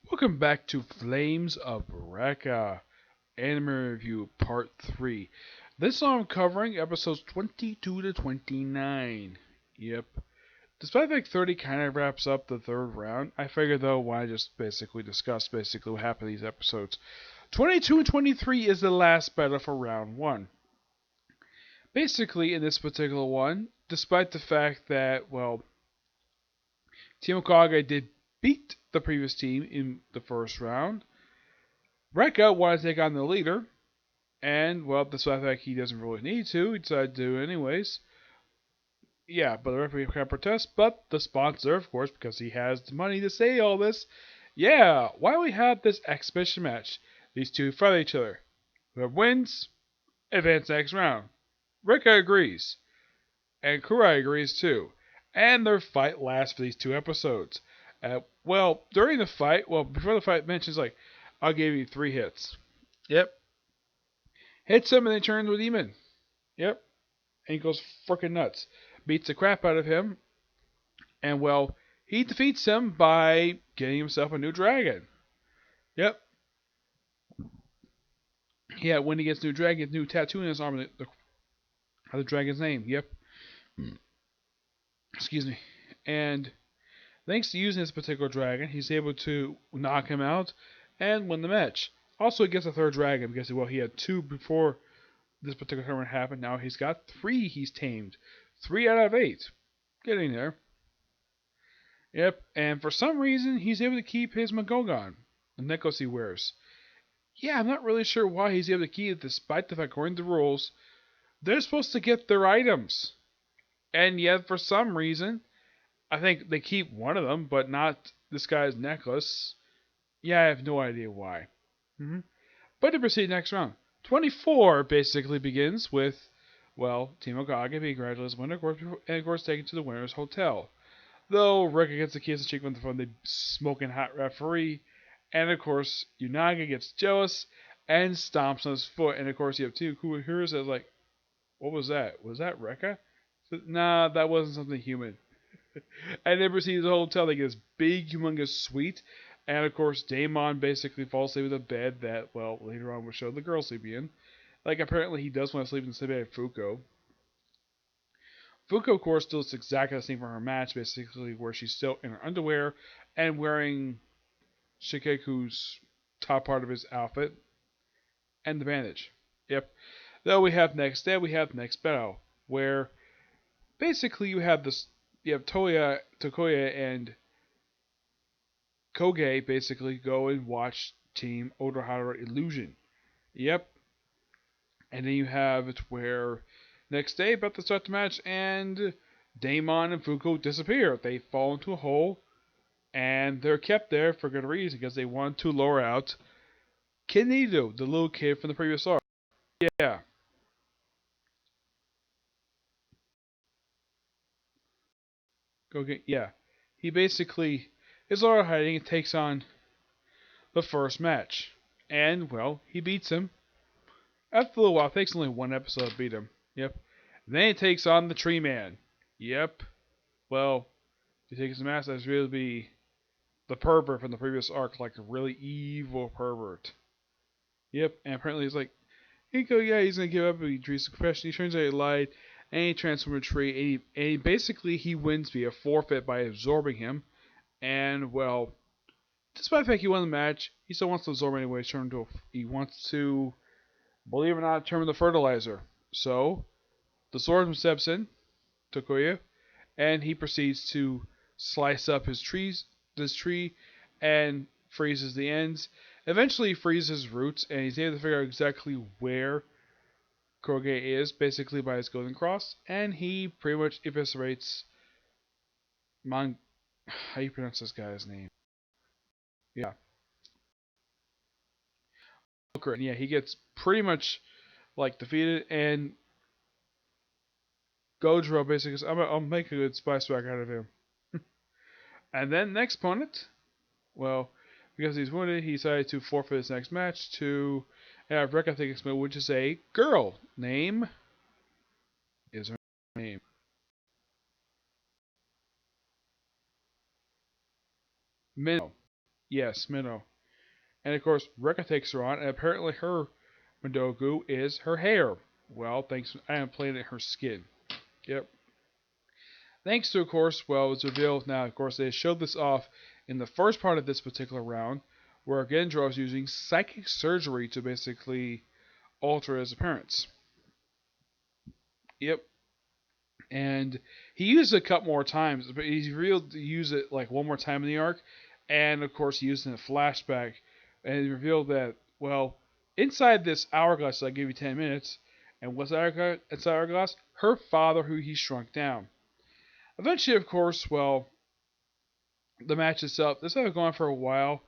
Welcome back to Flames of Recca, Anime Review Part 3. This time I'm covering episodes 22 to 29. Yep. Despite like 30 kind of wraps up the third round, I figured though why just discuss what happened in these episodes. 22 and 23 is the last battle for round 1. Basically, in this particular one, despite the fact that, Team Okage did beat the previous team in the first round, Recca wanted to take on the leader, and, despite the fact he doesn't really need to, he decided to do it anyways. Yeah, but the referee can't protest, but the sponsor, of course, because he has the money to say all this, yeah, why don't we have this exhibition match? These two fight each other. Whoever wins, advance next round. Recca agrees, and Kurai agrees too. And their fight lasts for these 2 episodes. During the fight, before the fight mentions, I'll give you 3 hits. Yep. Hits him and then turns into a demon. Yep. And he goes freaking nuts. Beats the crap out of him. And, he defeats him by getting himself a new dragon. Yep. Yeah, when he gets new dragon, new tattoo in his arm, the dragon's name. Yep. Excuse me. And thanks to using this particular dragon, he's able to knock him out and win the match. Also, he gets a third dragon because, he had 2 before this particular tournament happened. Now he's got 3 he's tamed. 3 out of 8. Getting there. Yep, and for some reason, he's able to keep his Magogon, the necklace he wears. Yeah, I'm not really sure why he's able to keep it, despite the fact, according to the rules, they're supposed to get their items. And yet, for some reason, I think they keep one of them, but not this guy's necklace. Yeah, I have no idea why. But to proceed next round. 24 basically begins with, Team Okage being granted as winner, and of course taken to the winner's hotel. Though Recca gets a kiss and cheek from the smoking hot referee, and of course Unaga gets jealous and stomps on his foot, and of course you have two who hears it like, what was that? Was that Recca? Nah, that wasn't something human. And then proceeds to the hotel. They get this big, humongous suite, and of course Daemon basically falls asleep in a bed that, later on will show the girl sleeping in. Like apparently he does want to sleep in the same bed as Fuko. Fuko, of course, still looks exactly the same from her match, basically, where she's still in her underwear and wearing Shikeku's top part of his outfit and the bandage. Yep. Then we have next day, we have next battle, where basically you have Tokoya and Koge basically go and watch Team Otohara Illusion. Yep. And then you have it where next day, about to start the match, and Daemon and Fuko disappear. They fall into a hole, and they're kept there for good reason, because they want to lure out Kenido, the little kid from the previous arc. Yeah. Yeah. He basically is all hiding and takes on the first match. And, he beats him. After a little while, it takes only 1 episode to beat him. Yep. Then he takes on the Tree Man. Yep. He takes his mask as really be the pervert from the previous arc, like a really evil pervert. Yep, and apparently he's like, yeah, he's gonna give up, he dreams of confession, he turns out he lied, and he transforms a tree, and basically he wins via forfeit by absorbing him, and, despite the fact he won the match, he still wants to absorb anyway, he wants to, believe it or not, turn the fertilizer. So, the swordsman steps in, Tokoya, and he proceeds to slice up this tree, and freezes the ends. Eventually, he freezes his roots, and he's able to figure out exactly where Koge is, basically by his golden cross, and he pretty much eviscerates How do you pronounce this guy's name? Yeah, and yeah, he gets pretty much defeated, and Gojiro basically says, I'll make a good spice rack out of him. And then next opponent, because he's wounded, he decided to forfeit his next match to have Recca take his move, which is a girl. Name is her name. Minnow. Yes, Minnow. And of course, Recca takes her on, and apparently her Madogu is her hair. Well, thanks. I am playing it her skin. Yep. Thanks to, of course, well, it's revealed now. Of course, they showed this off in the first part of this particular round, where Gendro is using psychic surgery to basically alter his appearance. Yep. And he used it a couple more times, but he's revealed to use it like one more time in the arc, and of course he used it in a flashback, and he revealed that well, inside this hourglass I gave you 10 minutes, and what's inside hourglass? Her father, who he shrunk down. Eventually, of course, well, the match itself, this has been going on for a while,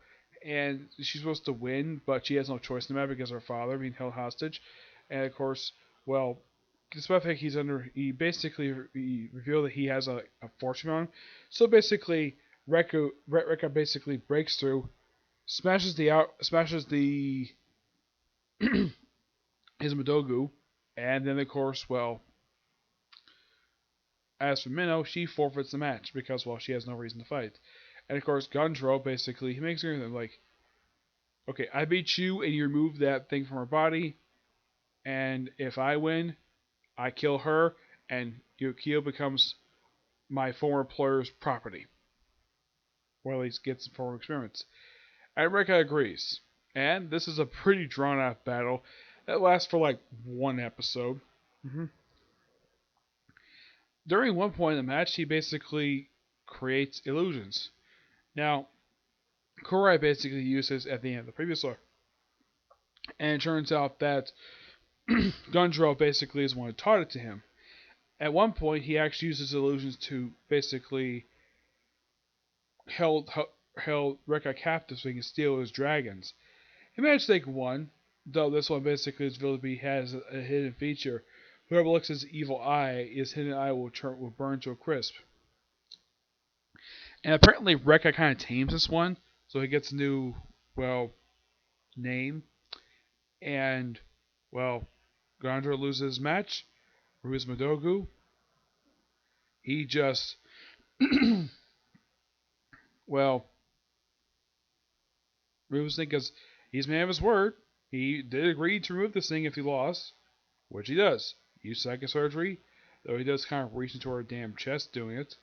and she's supposed to win, but she has no choice in the matter because of her father being held hostage, and of course, well, despite the fact he basically he revealed that he has a fortune on him. So basically, Recca basically breaks through, smashes the his Madogu, and then of course, well, as for Minnow, she forfeits the match because well, she has no reason to fight. And of course, Gundro basically he makes her like, okay, I beat you and you remove that thing from her body, and if I win, I kill her, and Yukio becomes my former employer's property, or at least gets former experiments. And Recca agrees. And this is a pretty drawn out battle that lasts for like one episode. Mm-hmm. During one point in the match, he basically creates illusions. Now, Kurai basically uses at the end of the previous arc. And it turns out that Gundro basically is the one who taught it to him. At one point, he actually uses illusions to basically held Recca captive so he can steal his dragons. He managed to take one, though this one basically is revealed to be has a hidden feature. Whoever looks his evil eye, his hidden eye will burn to a crisp. And apparently Recca kind of tames this one, so he gets a new, well, name. And, well, Gondor loses his match. Ruiz Madogu. He just, well, removes the thing because he's man of his word. He did agree to remove this thing if he lost, which he does. Use psychic surgery, though he does kind of reach into her damn chest doing it.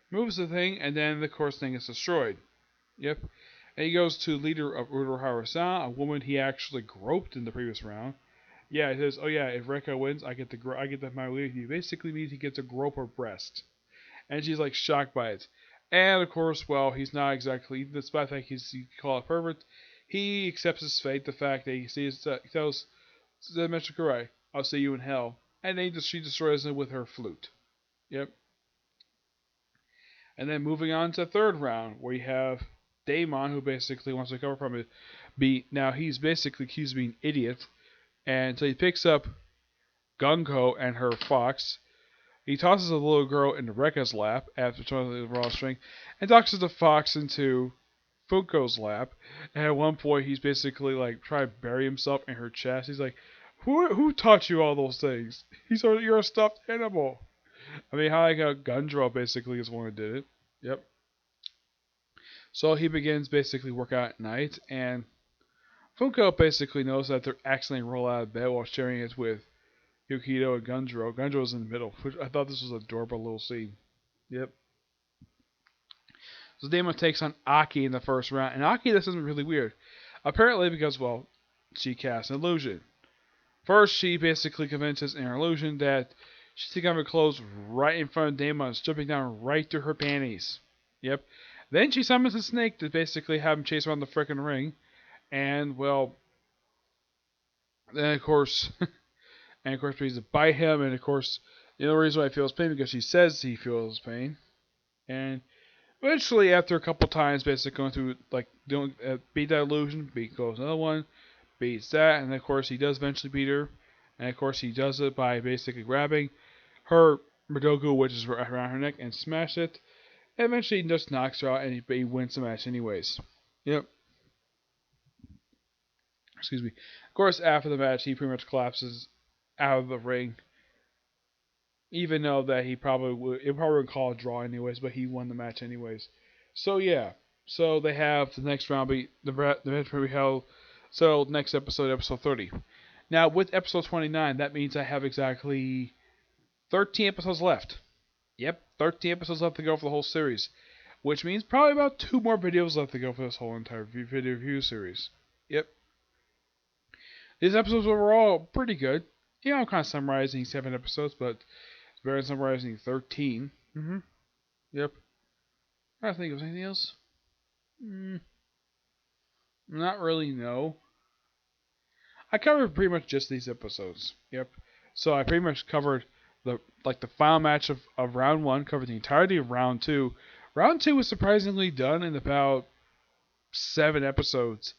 Moves the thing, and then the course thing is destroyed. Yep. And he goes to leader of Uruhara-san, a woman he actually groped in the previous round. Yeah, he says, "Oh yeah, if Recca wins, I get my lead." He basically means he gets to grope her breast, and she's like shocked by it. And of course, well, he's not exactly, despite the fact he called it pervert, he accepts his fate. The fact that he tells the Mr. Kurai, "I'll see you in hell," and then she destroys him with her flute. Yep. And then moving on to the third round, where you have Daemon, who basically wants to recover from it. Now he's basically accused of being an idiot, and so he picks up Gunko and her fox. He tosses the little girl into Rekka's lap after throwing the raw string, and tosses the fox into Funko's lap. And at one point, he's basically like trying to bury himself in her chest. He's like, "Who taught you all those things? You're a stuffed animal." I mean, how like a Gundro basically is one who did it. Yep. So he begins basically work out at night, and Funko basically knows that they're accidentally roll out of bed while sharing it with Yukito and Gundro. Gundro's in the middle, which I thought this was an adorable little scene. Yep. So Daemon takes on Aki in the first round, and Aki this isn't really weird. Apparently because, well, she casts an illusion. First, she basically convinces in her illusion that she's taking off her clothes right in front of Daemon, stripping down right through her panties. Yep. Then she summons a snake to basically have him chase around the frickin' ring. And, well, then of course, he's to bite him. And of course, the only reason why he feels pain because she says he feels pain. And eventually, after a couple times, basically going through, like, doing, beat that illusion, goes another one, beats that. And of course, he does eventually beat her. And of course, he does it by basically grabbing her Madogu, which is around her neck, and smash it. And eventually, he just knocks her out, and he wins the match anyways. Yep. Excuse me. Of course, after the match, he pretty much collapses out of the ring, even though that he probably would call a draw anyways, but he won the match anyways. So yeah. So they have the next round be the match will be held. So next episode, episode 30. Now with episode 29, that means I have exactly 13 episodes left. Yep, 13 episodes left to go for the whole series, which means probably about 2 more videos left to go for this whole entire video review series. Yep. These episodes were all pretty good. Yeah, I'm kind of summarizing 7 episodes, but it's better than summarizing 13. Yep. I think of anything else. Not really, no. I covered pretty much just these episodes. Yep. So I pretty much covered the final match of round 1, covered the entirety of round 2. Round 2 was surprisingly done in about 7 episodes.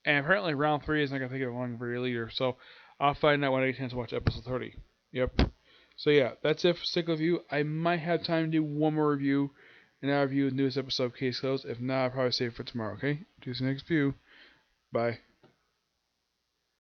And apparently round 3 is not going to take it long very later. So I'll find out when I get a chance to watch episode 30. Yep. So yeah, that's it for Stick Review. I might have time to do one more review. And I'll review the newest episode of Case Closed. If not, I'll probably save it for tomorrow, okay? See you next view. Bye.